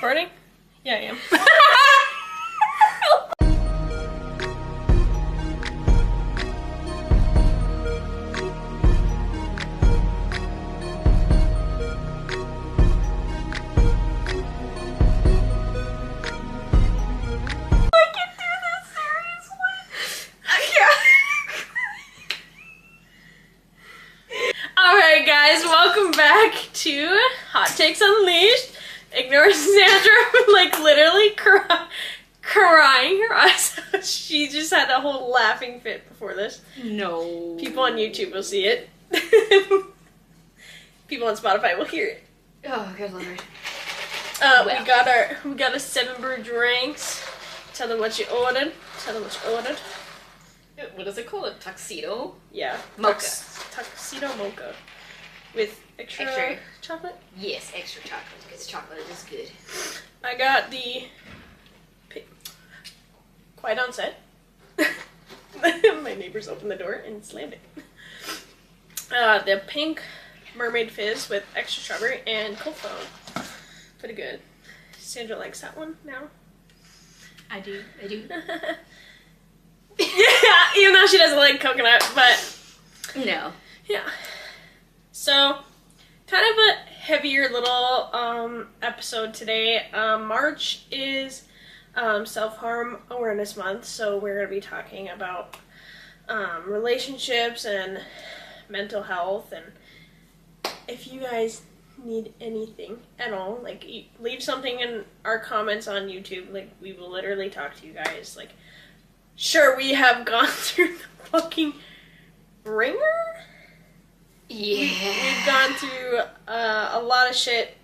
recording? Yeah, I am. Alright guys, welcome back to Hot Takes Unleashed. Ignore Sandra like literally crying her eyes out. She just had a whole laughing fit before this. No. People on YouTube will see it. People on Spotify will hear it. Oh, good lord. We got a 7 brew drinks. Tell them what you ordered. What is it called? A tuxedo? Yeah. Mocha. Tuxedo mocha. With extra chocolate? Yes, extra chocolate, because chocolate is good. I got the... Quiet on set. My neighbors opened the door and slammed it. The pink mermaid fizz with extra strawberry and cold foam. Pretty good. Sandra likes that one now. I do. Yeah, even though she doesn't like coconut, but... No. Yeah. So, kind of a heavier little episode today. March is Self-Harm Awareness Month, so we're going to be talking about relationships and mental health, and if you guys need anything at all, like, leave something in our comments on YouTube. Like, we will literally talk to you guys. Like, sure, we have gone through the fucking ringer. Yeah. We've gone through a lot of shit.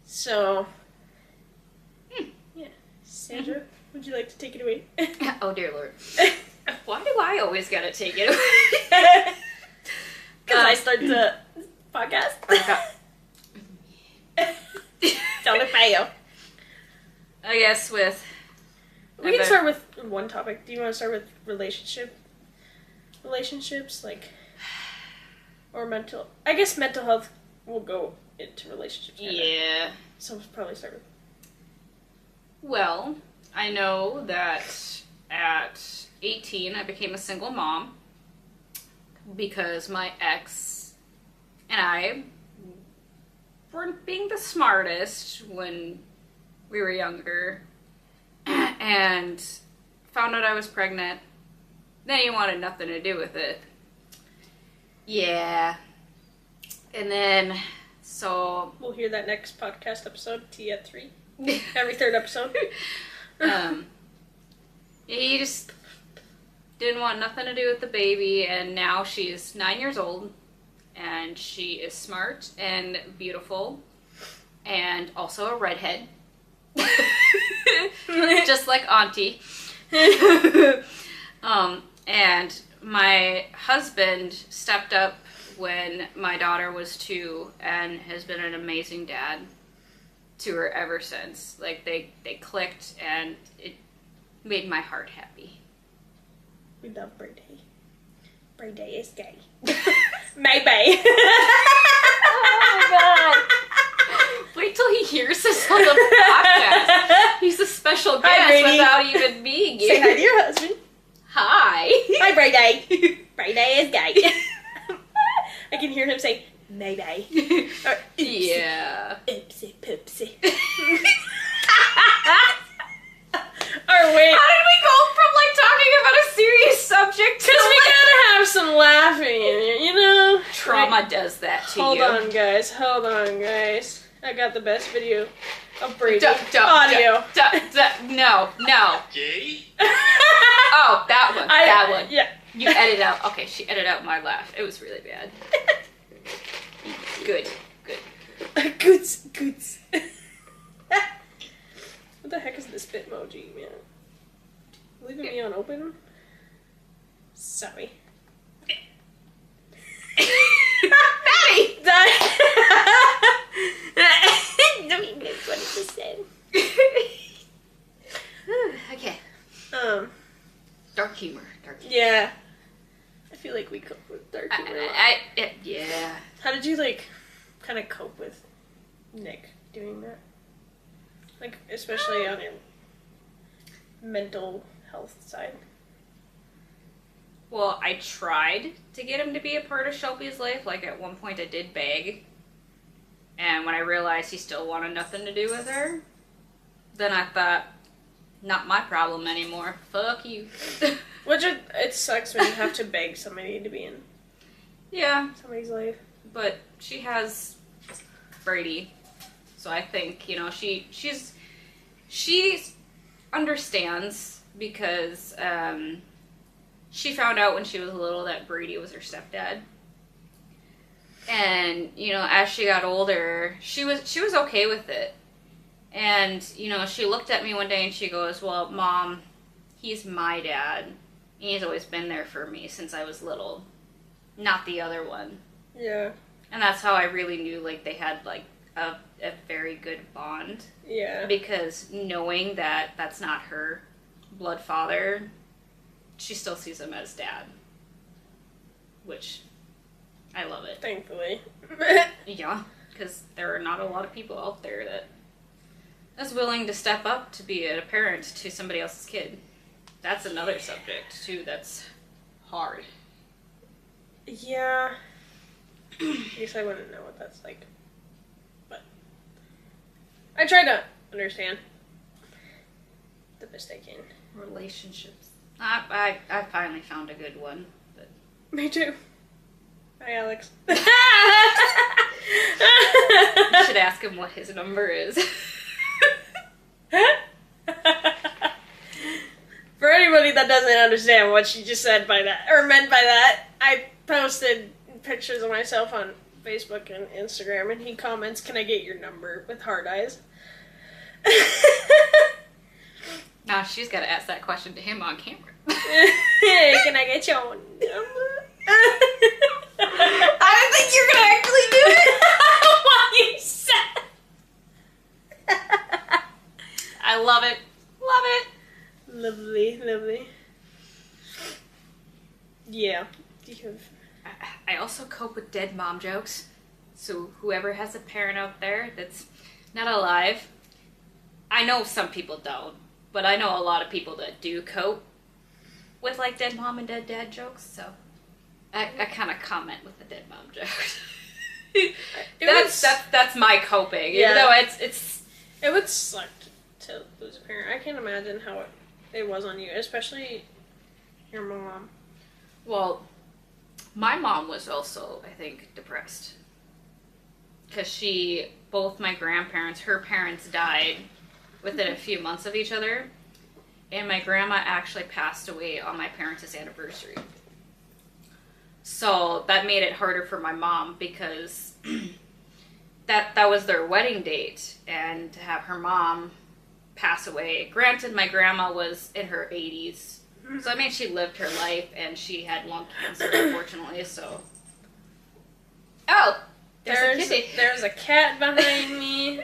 So, yeah. Sandra, would you like to take it away? Oh, dear lord. Why do I always gotta take it away? Because I started the podcast. Don't fail. I guess with... We can start with one topic. Do you want to start with relationships? Like... Or mental... I guess mental health will go into relationships. Yeah. So we'll probably start with... Well, I know that at 18 I became a single mom because my ex and I weren't being the smartest when we were younger and found out I was pregnant. Then he wanted nothing to do with it. Yeah. And then, so... We'll hear that next podcast episode, T at 3. Every third episode. He just didn't want nothing to do with the baby, and now she's 9 years old, and she is smart and beautiful, and also a redhead. Just like Auntie. And my husband stepped up when my daughter was 2 and has been an amazing dad to her ever since. Like, they clicked, and it made my heart happy. We love Brady. Brady is gay. Maybe. Oh my god. Wait till he hears this on the podcast. He's a special guest without even being here. Say hi to your husband. Hi. Hi, Brady. Brady is gay. I can hear him say, maybe. Or, Yeah. Oopsie poopsie. Or wait. How did we go from, like, talking about a serious subject to, Because we gotta have some laughing in it, you know? Trauma does that to Hold you. on, guys. I got the best video of Brady. Audio. No. Gay? Oh, that one. Yeah. You edit out. Okay, she edited out my laugh. It was really bad. Good. Goods. What the heck is this Bitmoji, man? Leaving me on open? Sorry. Maddie! No, you missed what it just said. Okay. Dark humor. Yeah. I feel like we cope with dark humor a lot. Yeah. How did you, like, kind of cope with Nick doing that? Like, especially on your mental health side. Well, I tried to get him to be a part of Shelby's life. Like, at one point I did beg. And when I realized he still wanted nothing to do with her, then I thought, not my problem anymore. Fuck you. Which it sucks when you have to beg somebody to be in somebody's life. But she has Brady. So I think, she understands because she found out when she was little that Brady was her stepdad. And, as she got older, she was okay with it. And, she looked at me one day and she goes, well, Mom, he's my dad. And he's always been there for me since I was little. Not the other one. Yeah. And that's how I really knew, they had, a very good bond. Yeah. Because knowing that that's not her blood father, she still sees him as dad. Which, I love it. Thankfully. Yeah, because there are not a lot of people out there that is willing to step up to be a parent to somebody else's kid. That's another subject, too, that's hard. Yeah. I guess I wouldn't know what that's like. But I try to understand the best I can. Relationships. I finally found a good one. But... Me too. Hi, Alex. You should ask him what his number is. For anybody that doesn't understand what she just said by that, or meant by that, I posted pictures of myself on Facebook and Instagram, and he comments, "Can I get your number?" with heart eyes. Now she's got to ask that question to him on camera. Hey, can I get your number? I don't think you're gonna actually do it. What you said. I love it. Love it. Lovely, lovely. Yeah. I also cope with dead mom jokes. So whoever has a parent out there that's not alive, I know some people don't, but I know a lot of people that do cope with dead mom and dead dad jokes. So I kind of comment with the dead mom jokes. That's my coping. Yeah. Even though it's it would suck to lose a parent. I can't imagine how it was on you, especially your mom. Well, my mom was also, I think, depressed. Because both my grandparents, her parents died within a few months of each other. And my grandma actually passed away on my parents' anniversary. So that made it harder for my mom because that was their wedding date. And to have her mom pass away. Granted, my grandma was in her 80s. So, I mean, she lived her life, and she had lung cancer, unfortunately, so... Oh! There's a cat behind me.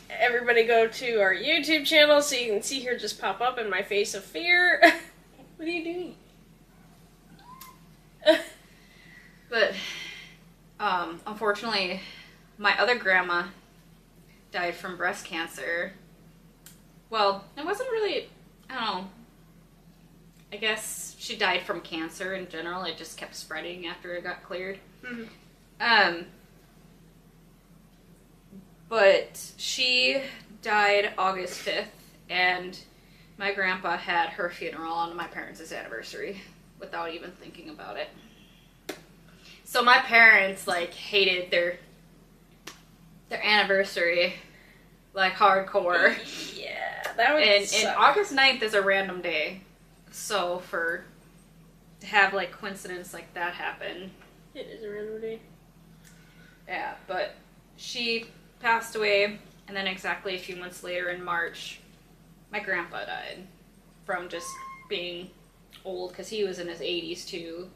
Everybody go to our YouTube channel so you can see her just pop up in my face of fear. What are you doing? But, unfortunately, my other grandma died from breast cancer. Well, it wasn't really... I don't know. I guess she died from cancer in general. It just kept spreading after it got cleared. Mm-hmm. But she died August 5th, and my grandpa had her funeral on my parents' anniversary without even thinking about it. So my parents, hated their anniversary, hardcore. Yeah, that would suck. And August 9th is a random day. So to have coincidence like that happen. It is a random day. Yeah, but she passed away, and then exactly a few months later in March, my grandpa died from just being old, because he was in his 80s too,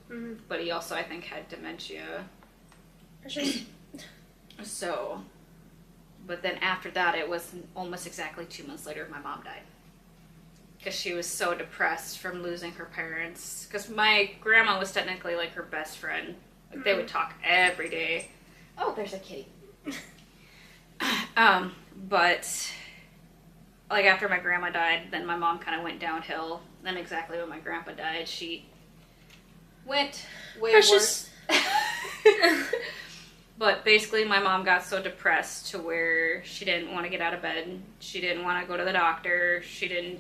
but he also, I think, had dementia. So, but then after that, it was almost exactly 2 months later, my mom died. Because she was so depressed from losing her parents. Because my grandma was technically her best friend. They would talk every day. Oh, there's a kitty. But like after my grandma died, then my mom kind of went downhill. Then exactly when my grandpa died, she went way worse. But basically my mom got so depressed to where she didn't want to get out of bed. She didn't want to go to the doctor. She didn't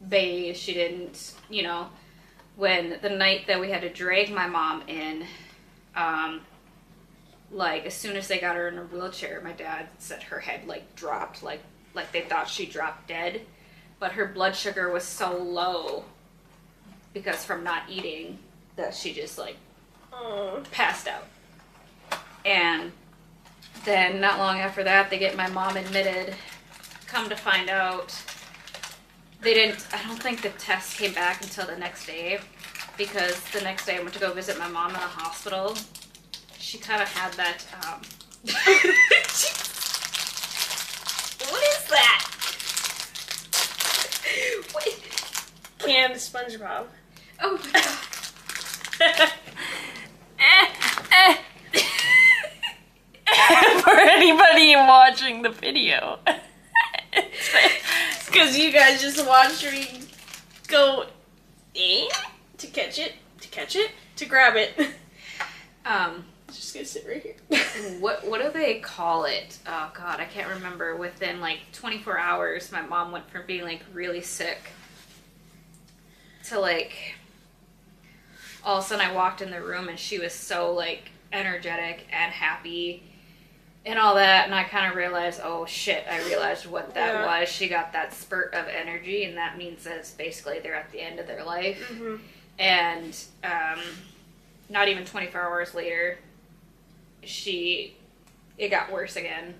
bathe. She didn't, you know, when the night that we had to drag my mom in, like as soon as they got her in a wheelchair, my dad said her head like dropped, like they thought she dropped dead. But her blood sugar was so low because from not eating that she just like passed out. And then not long after that, they get my mom admitted. Come to find out, I don't think the test came back until the next day, because the next day I went to go visit my mom in the hospital. She kind of had that, what is that? What? Canned SpongeBob. Oh my god. For anybody watching the video. Because you guys just watched me go to catch it, to grab it. Just gonna sit right here. What do they call it? Oh god, I can't remember. Within like 24 hours, my mom went from being like really sick to like all of a sudden I walked in the room and she was so like energetic and happy and all that, and I kind of realized, oh shit, I realized what that was. She got that spurt of energy, and that means that it's basically they're at the end of their life. Mm-hmm. And not even 24 hours later, it got worse again.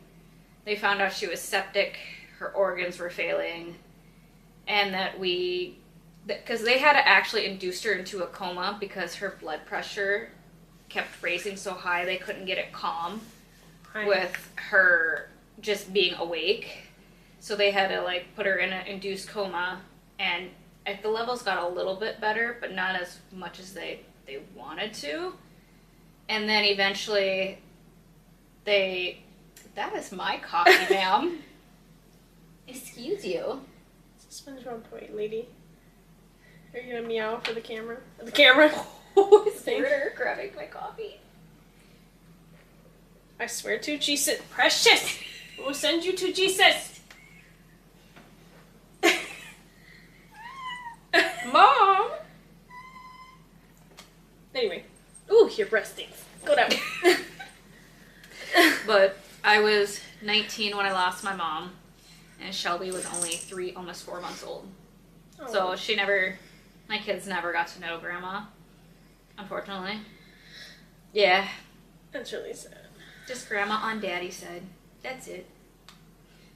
They found out she was septic, her organs were failing, and that because they had to actually induce her into a coma because her blood pressure kept raising so high they couldn't get it calm. With her just being awake. So they had to like put her in an induced coma, and the levels got a little bit better, but not as much as they wanted to. And then eventually that is my coffee, ma'am. Excuse you. It's a SpongeBob toy, lady. Are you gonna meow for the camera? The camera? Murder grabbing my coffee. I swear to Jesus, precious, we'll send you to Jesus. Mom. Anyway, ooh, your breast stinks. Go down. But I was 19 when I lost my mom, and Shelby was only almost 4 months old. Oh. So my kids never got to know Grandma, unfortunately. Yeah. That's really sad. Just Grandma on Daddy's side. That's it.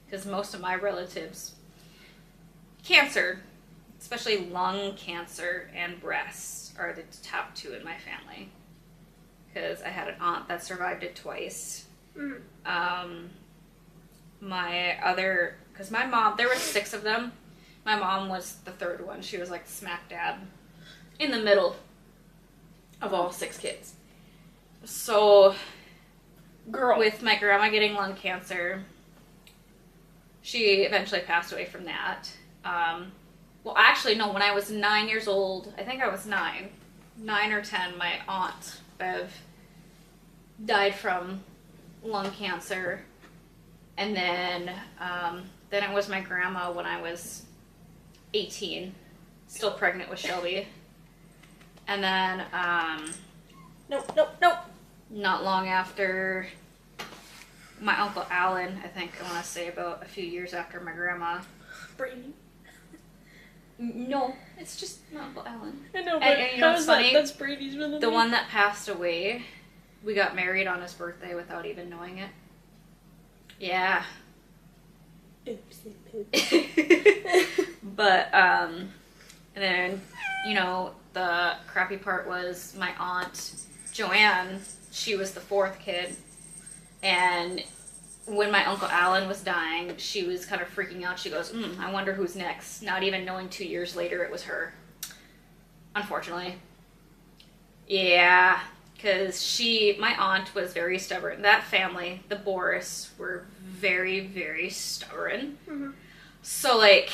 Because most of my relatives, cancer, especially lung cancer and breasts, are the top two in my family. Because I had an aunt that survived it twice. Mm. Because my mom, there were 6 of them. My mom was the third one. She was like smack dab in the middle of all 6 kids. So, with my grandma getting lung cancer, she eventually passed away from that. Well, actually, no, when I was 9 years old, I think I was 9 or 10, my aunt, Bev, died from lung cancer. And then it was my grandma when I was 18, still pregnant with Shelby. And then, Nope. not long after, my Uncle Alan, I think I want to say about a few years after my grandma. Brady. No, it's just my Uncle Alan. I know, but and you know what's funny? That's Brady's middle name. The one that passed away, we got married on his birthday without even knowing it. Yeah. Oops. But, and then, you know, the crappy part was my aunt, Joanne, she was the 4th kid, and when my Uncle Alan was dying, she was kind of freaking out. She goes, I wonder who's next, not even knowing 2 years later it was her. Unfortunately. Yeah, because my aunt was very stubborn. That family, the Boris, were very, very stubborn. Mm-hmm. So, like,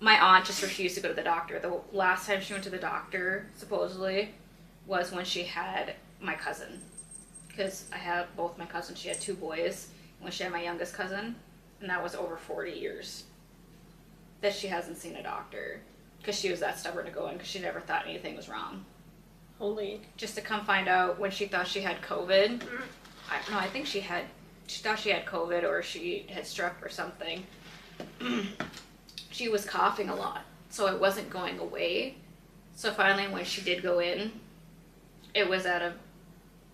my aunt just refused to go to the doctor. The last time she went to the doctor, supposedly, was when she had my cousin. Because I have both my cousins. She had 2 boys. When she had my youngest cousin. And that was over 40 years that she hasn't seen a doctor. Because she was that stubborn to go in because she never thought anything was wrong. Holy. Just to come find out when she thought she had COVID. I don't know, I think she thought she had COVID or she had strep or something. She was coughing a lot, so it wasn't going away. So finally, when she did go in, it was at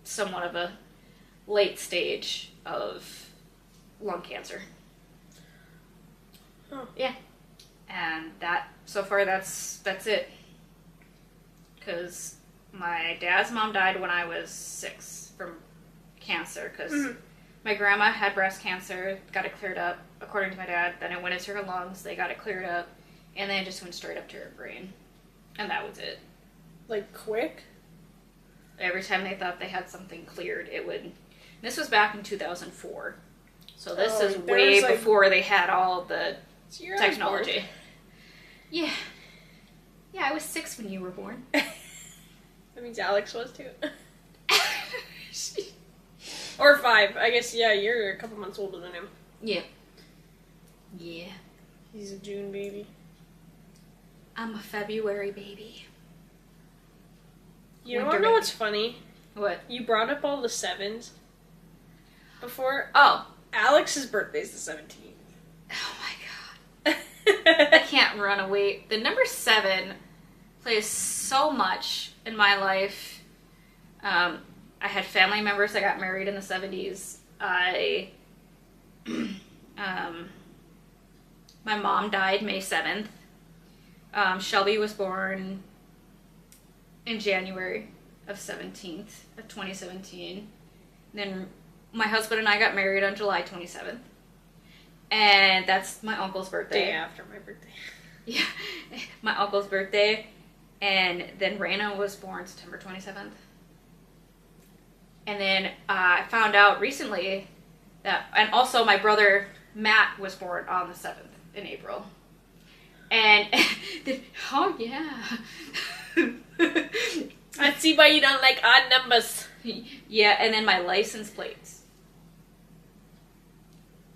somewhat of a late stage of lung cancer. Oh. Yeah. And so far, that's it. Because my dad's mom died when I was 6 from cancer. Because my grandma had breast cancer, got it cleared up, according to my dad. Then it went into her lungs, they got it cleared up. And then it just went straight up to her brain. And that was it. Like, quick? Every time they thought they had something cleared, it would... This was back in 2004. So this is way before they had all the technology. Yeah. Yeah, I was 6 when you were born. That means Alex was too. Or 5. I guess, yeah, you're a couple months older than him. Yeah. Yeah. He's a June baby. I'm a February baby. You don't know what's funny? What? You brought up all the 7s before. Oh. Alex's birthday's the 17th. Oh my god. I can't run away. The number 7 plays so much in my life. I had family members that got married in the 70s. My mom died May 7th. Shelby was born in January of 2017. Then my husband and I got married on July 27th. And that's my uncle's birthday. Day after my birthday. Yeah, my uncle's birthday. And then Raina was born September 27th. And then I found out recently that, and also my brother Matt was born on the 7th in April. And, oh yeah. I see why you don't like odd numbers. Yeah, and then my license plates.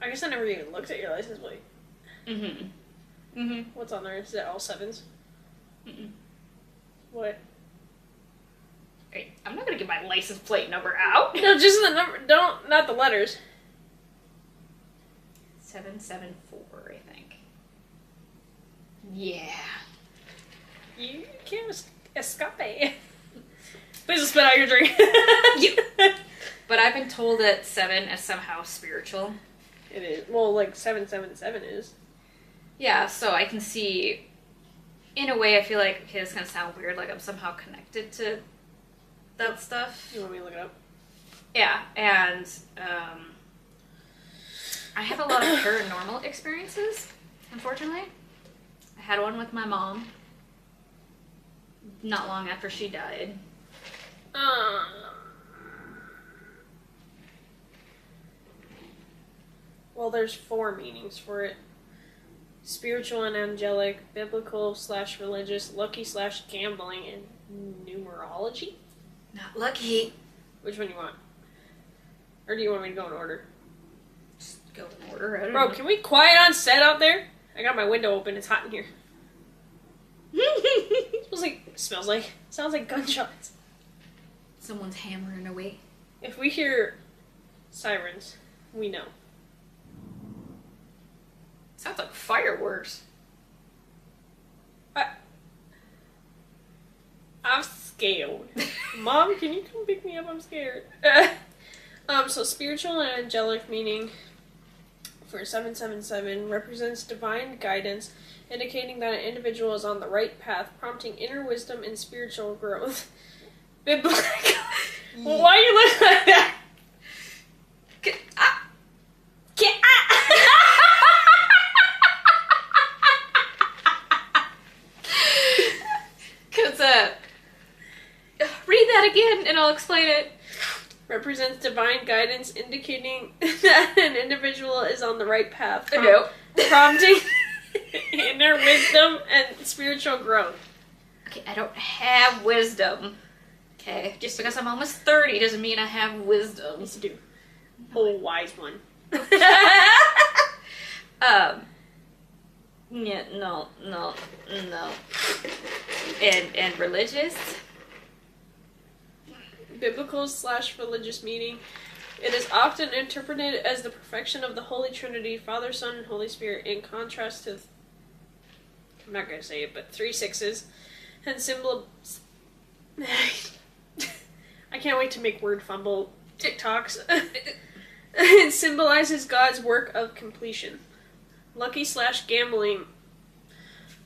I guess I never even looked at your license plate. Mm-hmm. Mm-hmm. What's on there? Is it all 7s? Mm-mm. What? Wait, I'm not gonna get my license plate number out. No, just the number. Not the letters. 774, I think. Yeah. You can't escape. Please spit out your drink. But I've been told that 7 is somehow spiritual. It is. Well, like 777 is. Yeah, so I can see, in a way, I feel like, okay, this is gonna sound weird, like I'm somehow connected to that stuff. You want me to look it up? Yeah, and I have a lot of paranormal experiences, unfortunately. I had one with my mom not long after she died. Well, there's 4 meanings for it. Spiritual and angelic, biblical / religious, lucky / gambling, and numerology. Not lucky. Which one do you want? Or do you want me to go in order? Just go in order. I don't Bro, know. can we quiet on set out there? I got my window open. It's hot in here. Sounds like gunshots. Someone's hammering away. If we hear sirens, we know. Sounds like fireworks. I'm scared. Mom, can you come pick me up? I'm scared. So spiritual and angelic meaning for 777 represents divine guidance, indicating that an individual is on the right path, prompting inner wisdom and spiritual growth. Biblical. Why you look like that? Cause read that again and I'll explain it. Represents divine guidance, indicating that an individual is on the right path. Nope. Prompting inner wisdom and spiritual growth. Okay, I don't have wisdom. Okay, just because I'm almost 30 doesn't mean I have wisdom. Yes, you do. Oh, wise one. Yeah, no. And religious? Biblical/religious meaning. It is often interpreted as the perfection of the Holy Trinity, Father, Son, and Holy Spirit, in contrast to, I'm not going to say it, but 3 sixes, and symbol. I can't wait to make word fumble TikToks. It symbolizes God's work of completion. Lucky/gambling.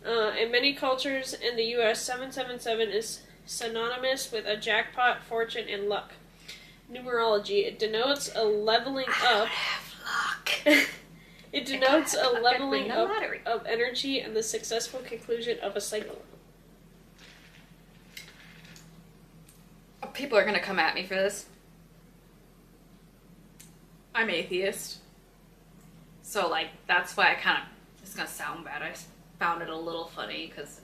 In many cultures in the U.S., 777 is synonymous with a jackpot, fortune, and luck. Numerology. It denotes a leveling up. I don't have luck. It denotes a leveling up lottery. of energy and the successful conclusion of a cycle. People are going to come at me for this. I'm atheist. So, like, that's why I kind of... It's going to sound bad. I found it a little funny because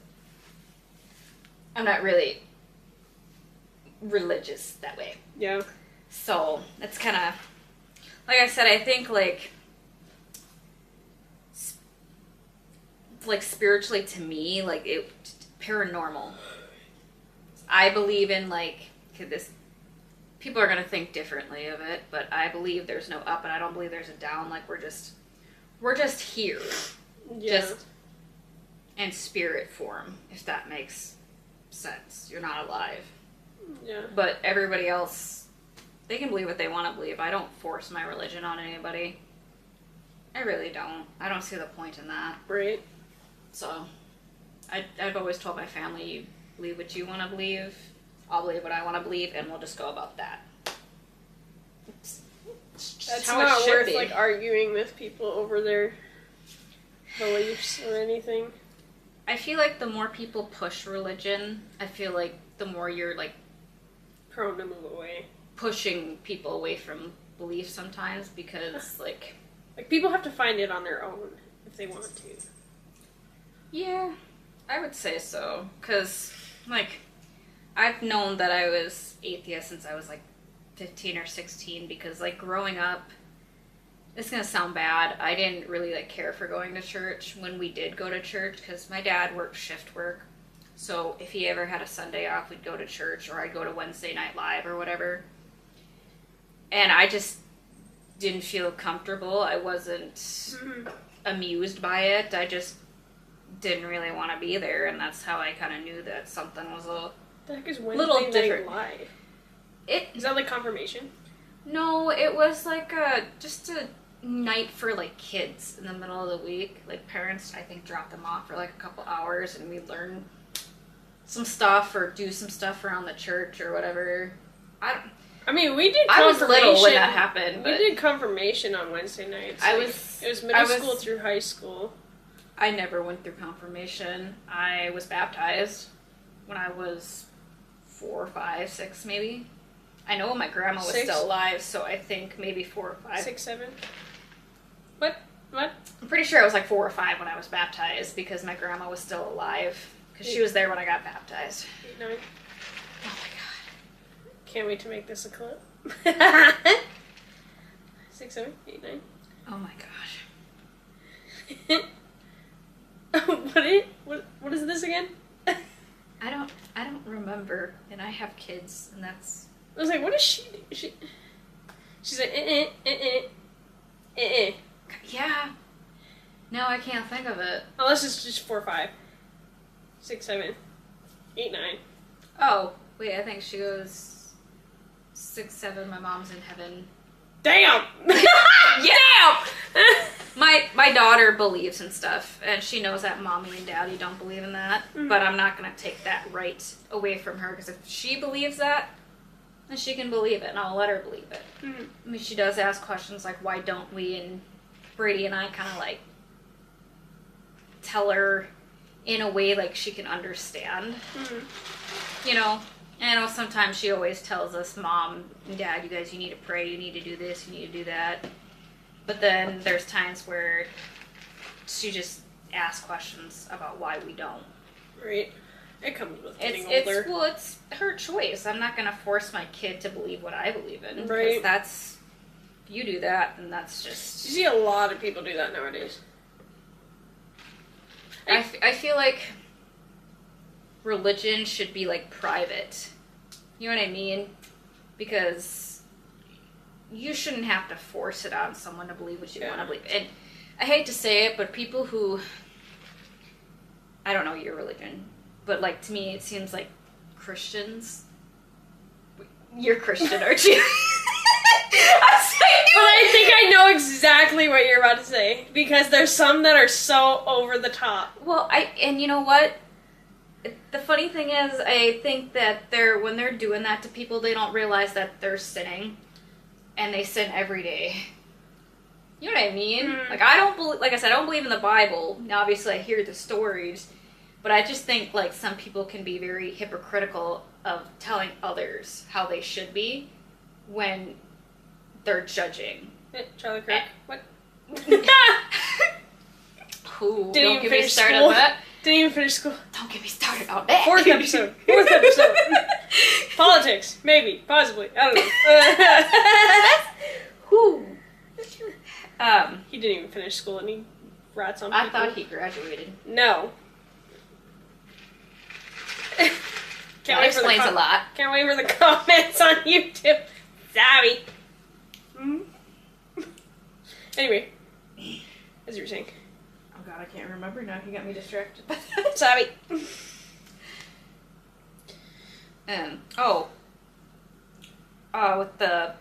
I'm not really religious that way. Yeah. So, it's kind of... Like I said, I think, like spiritually to me, like, it... Paranormal. I believe in, like... this people are going to think differently of it, but I believe there's no up and I don't believe there's a down. Like, we're just here. Yeah. Just in spirit form, if that makes sense. You're not alive. Yeah. But everybody else, they can believe what they want to believe. I don't force my religion on anybody. I really don't. I don't see the point in that. Right. So, I've always told my family, you believe what you want to believe. I'll believe what I want to believe, and we'll just go about that. That's how it not should worth be. like arguing with people over their beliefs or anything. I feel like the more people push religion, I feel like the more you're like Prone to move away. pushing people away from belief sometimes because like people have to find it on their own if they want to. yeah, I would say so because like I've known that I was atheist since I was like 15 or 16 because like growing up, it's gonna sound bad, I didn't really like care for going to church when we did go to church because my dad worked shift work, so if he ever had a Sunday off we'd go to church or I'd go to Wednesday Night Live or whatever, and I just didn't feel comfortable. I wasn't amused by it. I just didn't really want to be there, and that's how I kind of knew that something was a The heck is little Wednesday different. Night Live? It Is that like confirmation? No, it was like just a night for like kids in the middle of the week. Like parents, I think, dropped them off for like a couple hours, and we learn some stuff or do some stuff around the church or whatever. I mean, we did. I was little when that happened. We But did confirmation on Wednesday nights. It was middle school through high school. I never went through confirmation. I was baptized when I was 4, 5, 6, maybe. I know my grandma was 6? still alive, so I think maybe 4 or 5. 6, 7. What? I'm pretty sure I was like 4 or 5 when I was baptized because my grandma was still alive because she was there when I got baptized. 8, 9. Oh my god. Can't wait to make this a clip. 6, 7, 8, 9. Oh my gosh. What is this again? I don't remember, and I have kids, and that's... I was like, what does she do? She's like, Yeah. No, I can't think of it. Unless it's just 4, 5. 6, 7, 8, 9. Oh, wait, I think she goes 6, 7, my mom's in heaven. Damn! Damn! My daughter believes in stuff, and she knows that mommy and daddy don't believe in that, but I'm not going to take that right away from her, because if she believes that, then she can believe it, and I'll let her believe it. I mean, she does ask questions like, why don't we, and Brady and I kind of, like, tell her in a way, like, she can understand, you know? And I know sometimes she always tells us, Mom and Dad, you need to pray, you need to do this, you need to do that. But then there's times where she just asks questions about why we don't. Right. It comes with getting older. It's her choice. I'm not going to force my kid to believe what I believe in. Right. Because if you do that, then that's just... You see a lot of people do that nowadays. I feel like religion should be, like, private. You know what I mean? Because you shouldn't have to force it on someone to believe what you want to believe. And I hate to say it, but people who... I don't know your religion, but, like, to me, it seems like Christians... You're Christian, aren't you? But I think I know exactly what you're about to say. Because there's some that are so over the top. Well, and you know what? The funny thing is, I think that when they're doing that to people, they don't realize that they're sinning. And they sin every day. You know what I mean? Like, like I said, I don't believe in the Bible. Now, obviously, I hear the stories. But I just think, like, some people can be very hypocritical of telling others how they should be when they're judging. Charlie Kirk. What? Ooh, Didn't don't even get me finish started school. on that. Didn't even finish school. Don't get me started on that. Fourth episode. Politics. Maybe. Possibly. I don't know. He didn't even finish school and he rats on people. I thought he graduated. No. That explains a lot. Can't wait for the comments on YouTube. Sorry. Anyway, as you were saying. Oh God, I can't remember now. He got me distracted. Sorry. With the,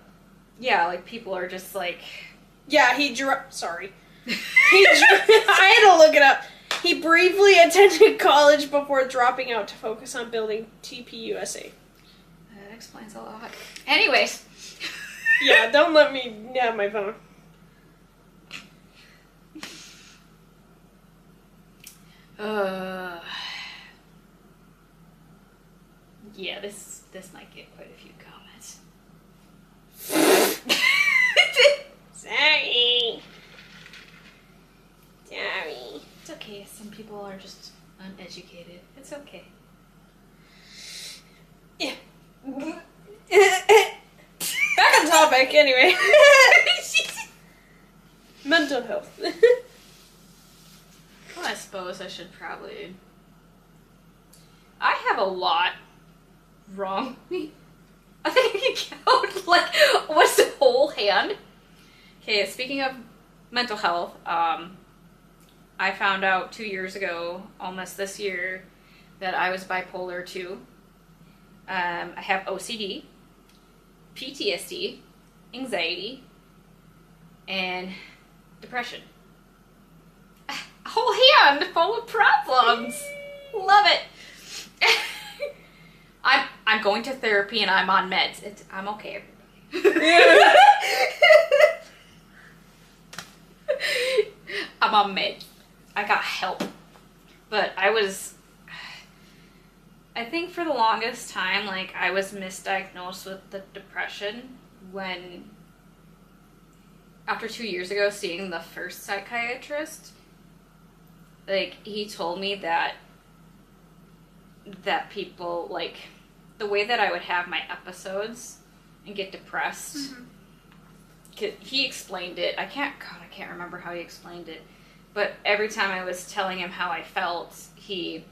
like people are just like. Yeah, sorry. I had to look it up. He briefly attended college before dropping out to focus on building TPUSA. That explains a lot. Anyways. Yeah, don't let me have my phone. Yeah, this might get quite a few comments. Sorry. It's okay. Some people are just uneducated. It's okay. Yeah. Back on topic, anyway. Mental health. Well, I suppose I should probably... I have a lot wrong with me. I think I can count, like, what's the whole hand? Okay, speaking of mental health, I found out 2 years ago, almost this year, that I was bipolar 2. I have OCD, PTSD, anxiety, and depression. A whole hand full of problems. Love it. I'm going to therapy and I'm on meds. I'm okay, everybody. I'm on meds. I got help. But I think for the longest time, like, I was misdiagnosed with the depression when, after 2 years ago, seeing the first psychiatrist, like, he told me that people, like, the way that I would have my episodes and get depressed, he explained it. I can't remember how he explained it, but every time I was telling him how I felt, he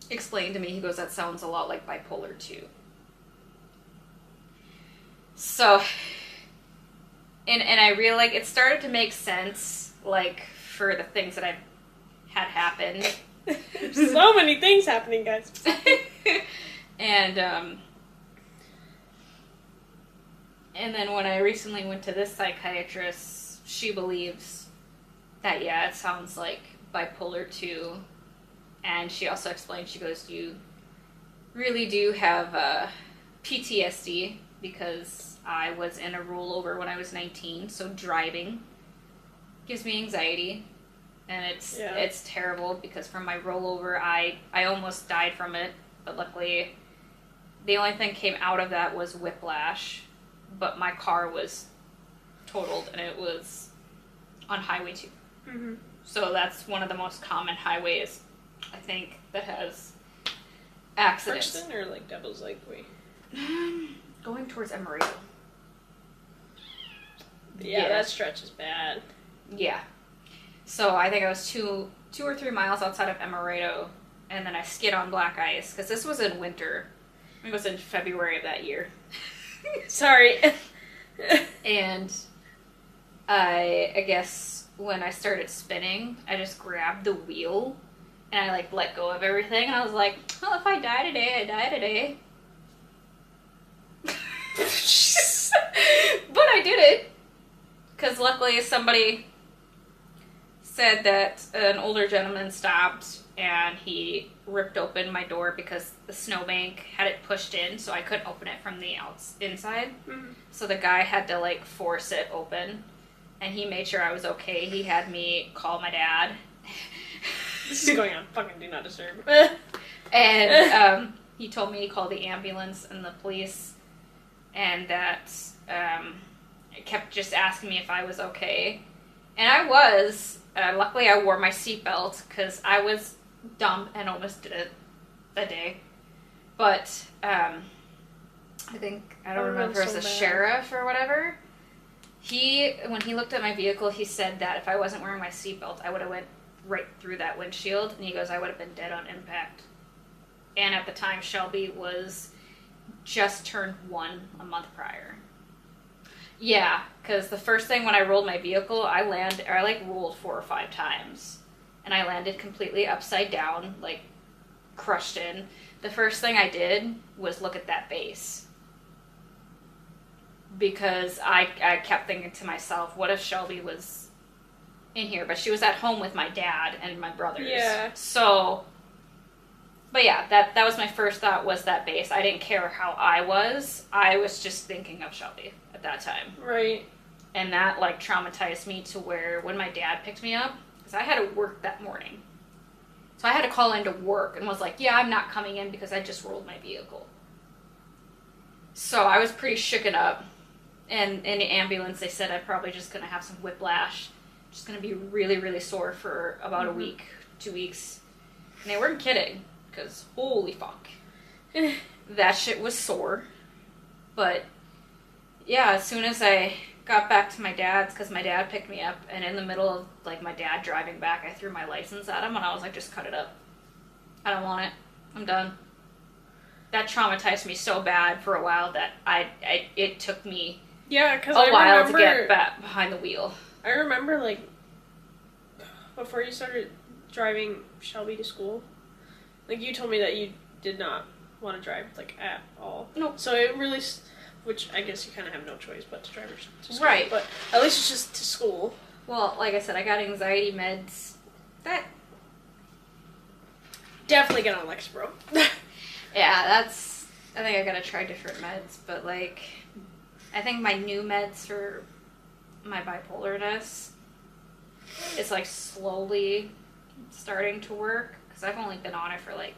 explained to me, he goes, that sounds a lot like bipolar 2. So, and I really, like, it started to make sense, like, for the things that I've had happen. There's so many things happening, guys. And then when I recently went to this psychiatrist, she believes that, yeah, it sounds like bipolar 2. And she also explained, she goes, you really do have PTSD, because I was in a rollover when I was 19, so driving gives me anxiety. And it's terrible, because from my rollover, I almost died from it, but luckily The only thing came out of that was whiplash, but my car was totaled and it was on Highway 2. Mm-hmm. So that's one of the most common highways, I think, that has accidents. Parkston or like Devil's Lake way? Going towards Emerito. Yeah, that stretch is bad. Yeah. So I think I was two or 3 miles outside of Emerito, and then I skid on black ice, because this was in winter. It was in February of that year. Sorry. And I guess when I started spinning, I just grabbed the wheel, and I like let go of everything, and I was like, well, if I die today, I die today. But I did it. Because luckily somebody said that an older gentleman stopped and he ripped open my door because the snowbank had it pushed in, so I couldn't open it from the inside. Mm-hmm. So the guy had to like force it open, and he made sure I was okay. He had me call my dad. This is going on fucking Do Not Disturb. And he told me he called the ambulance and the police, and that kept just asking me if I was okay. And I was. Luckily, I wore my seatbelt because I was dumb and almost did it that day. But I think, I don't remember if it was a sheriff or whatever. When he looked at my vehicle, he said that if I wasn't wearing my seatbelt, I would have went right through that windshield. And he goes, I would have been dead on impact. And at the time, Shelby was just turned 1 a month prior. Yeah, because the first thing when I rolled my vehicle, I rolled 4 or 5 times. And I landed completely upside down, like, crushed in. The first thing I did was look at that base. Because I kept thinking to myself, what if Shelby was in here? But she was at home with my dad and my brothers. Yeah. So, but yeah, that was my first thought, was that base. I didn't care how I was just thinking of Shelby at that time. Right. And that, like, traumatized me to where when my dad picked me up, because I had to work that morning. So I had to call into work and was like, yeah, I'm not coming in because I just rolled my vehicle. So I was pretty shooken up. And in the ambulance, they said I'm probably just going to have some whiplash. Just going to be really, really sore for about a week, 2 weeks. And they weren't kidding, because holy fuck. That shit was sore. But yeah, as soon as I got back to my dad's, because my dad picked me up, and in the middle of, like, my dad driving back, I threw my license at him, and I was like, just cut it up. I don't want it. I'm done. That traumatized me so bad for a while that it took me a while to get back behind the wheel. I remember, like, before you started driving Shelby to school, like, you told me that you did not want to drive, like, at all. Nope. So it really... Which I guess you kind of have no choice but to drive her to school. Right. But at least it's just to school. Well, like I said, I got anxiety meds. That... Definitely get on Lexapro. Yeah, that's... I think I gotta try different meds, but, like... I think my new meds for my bipolarness is, like, slowly starting to work. Because I've only been on it for, like,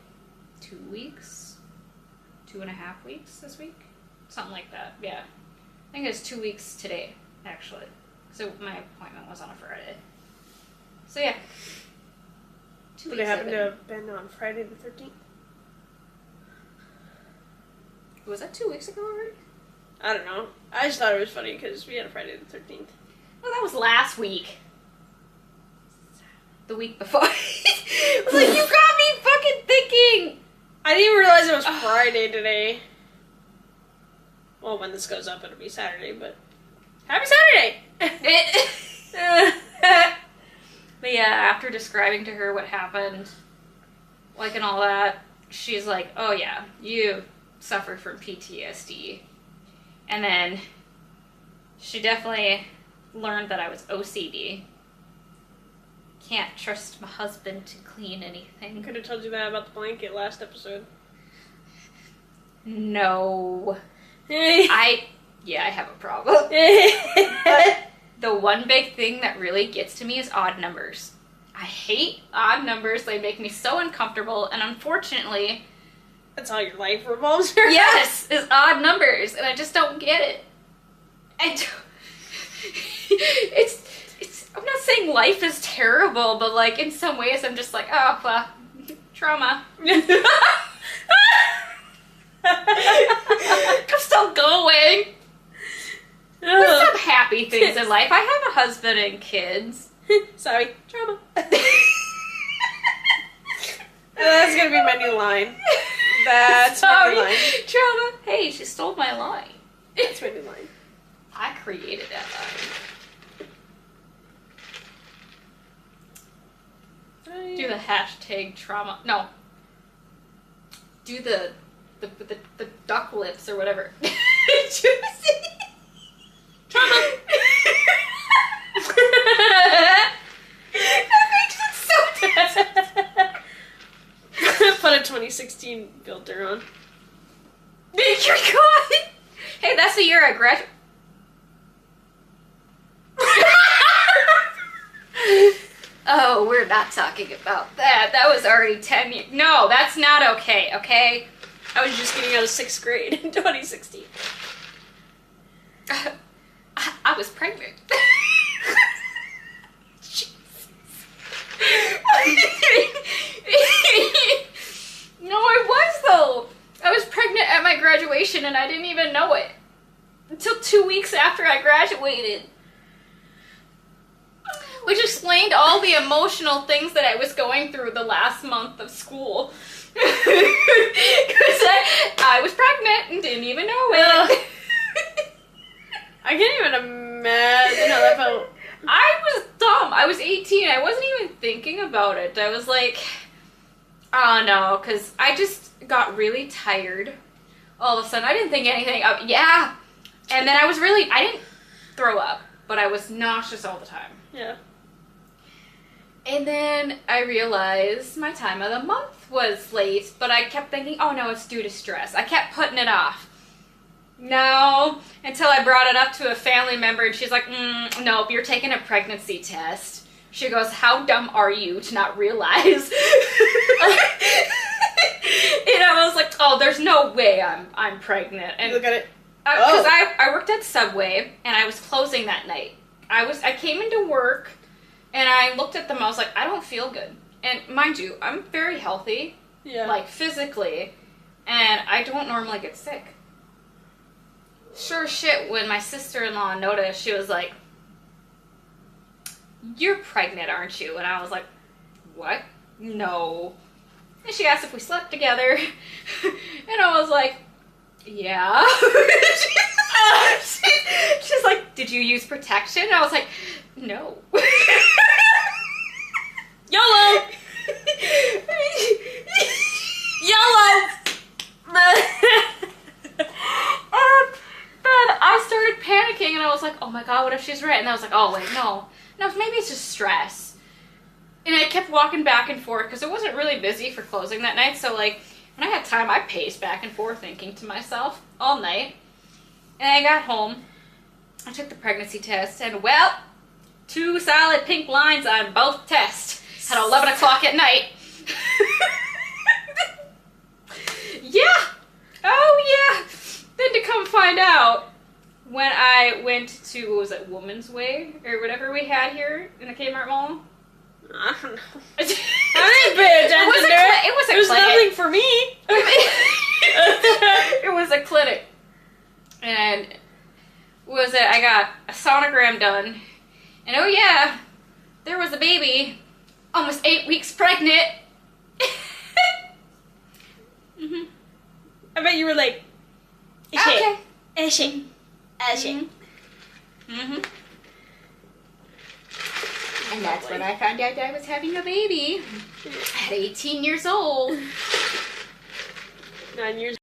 2 weeks. 2.5 weeks this week. Something like that, yeah. I think it's 2 weeks today, actually. So my appointment was on a Friday. So yeah. 2 weeks. Would it happen to have been on Friday the 13th? Was that 2 weeks ago already? I don't know. I just thought it was funny because we had a Friday the 13th. Well, that was last week. The week before. I was like, you got me fucking thinking! I didn't even realize it was Friday today. Well, when this goes up, it'll be Saturday, but... Happy Saturday! But yeah, after describing to her what happened, like, and all that, she's like, oh yeah, you suffer from PTSD. And then she definitely learned that I was OCD. Can't trust my husband to clean anything. Could have told you that about the blanket last episode. No. I have a problem. But the one big thing that really gets to me is odd numbers. I hate odd numbers. They make me so uncomfortable. And unfortunately, That's how your life revolves around. Yes, is odd numbers, and I just don't get it. It's. I'm not saying life is terrible, but like in some ways, I'm just like, oh, well, trauma. I'm still going. There's some happy things in life. I have a husband and kids. Sorry, trauma. That's gonna be my new line. That's my new line. Trauma. Hey, she stole my line. That's my new line. I created that line. Do the hashtag trauma. No. Do the duck lips or whatever. Juicy. Trauma. That makes it so disgusting. Put a 2016 filter on. You're God. Hey, that's the year I graduated. Oh, we're not talking about that. That was already 10 years. No, that's not okay, okay? I was just getting out of 6th grade in 2016. I was pregnant. No, I was though. I was pregnant at my graduation and I didn't even know it until 2 weeks after I graduated. Which explained all the emotional things that I was going through the last month of school. Because I was pregnant and didn't even know it. I can't even imagine how that felt. I was dumb. I was 18. I wasn't even thinking about it. I was like, oh no, because I just got really tired all of a sudden. I didn't think anything of, yeah. And then I didn't throw up, but I was nauseous all the time. Yeah. And then I realized my time of the month was late, but I kept thinking, oh no, it's due to stress. I kept putting it off. No, until I brought it up to a family member and she's like, nope, you're taking a pregnancy test. She goes, how dumb are you to not realize? And I was like, oh, there's no way I'm pregnant. And look at it. Because I worked at Subway and I was closing that night. I came into work and I looked at them. I was like, I don't feel good. And mind you, I'm very healthy, like physically, and I don't normally get sick. Sure shit, when my sister-in-law noticed, she was like, you're pregnant, aren't you? And I was like, what? No. And she asked if we slept together. And I was like, yeah. She's like, did you use protection? And I was like, no. YOLO! YOLO! Then I started panicking and I was like, oh my god, what if she's right? And I was like, oh wait, no. No, maybe it's just stress. And I kept walking back and forth because it wasn't really busy for closing that night. So like, when I had time, I paced back and forth thinking to myself all night. And I got home. I took the pregnancy test and, well, 2 solid pink lines on both tests at 11 o'clock at night. Yeah. Oh, yeah. Then to come find out, when I went to, what was it, Woman's Way? Or whatever we had here in the Kmart Mall. I don't know. I didn't pay attention to it. It was a There's clinic. nothing for me. It was a clinic. And I got a sonogram done. And oh yeah, there was a baby, almost 8 weeks pregnant. Mm-hmm. I bet you were like, okay. Mm-hmm. And that's when I found out I was having a baby at 18 years old. 9 years.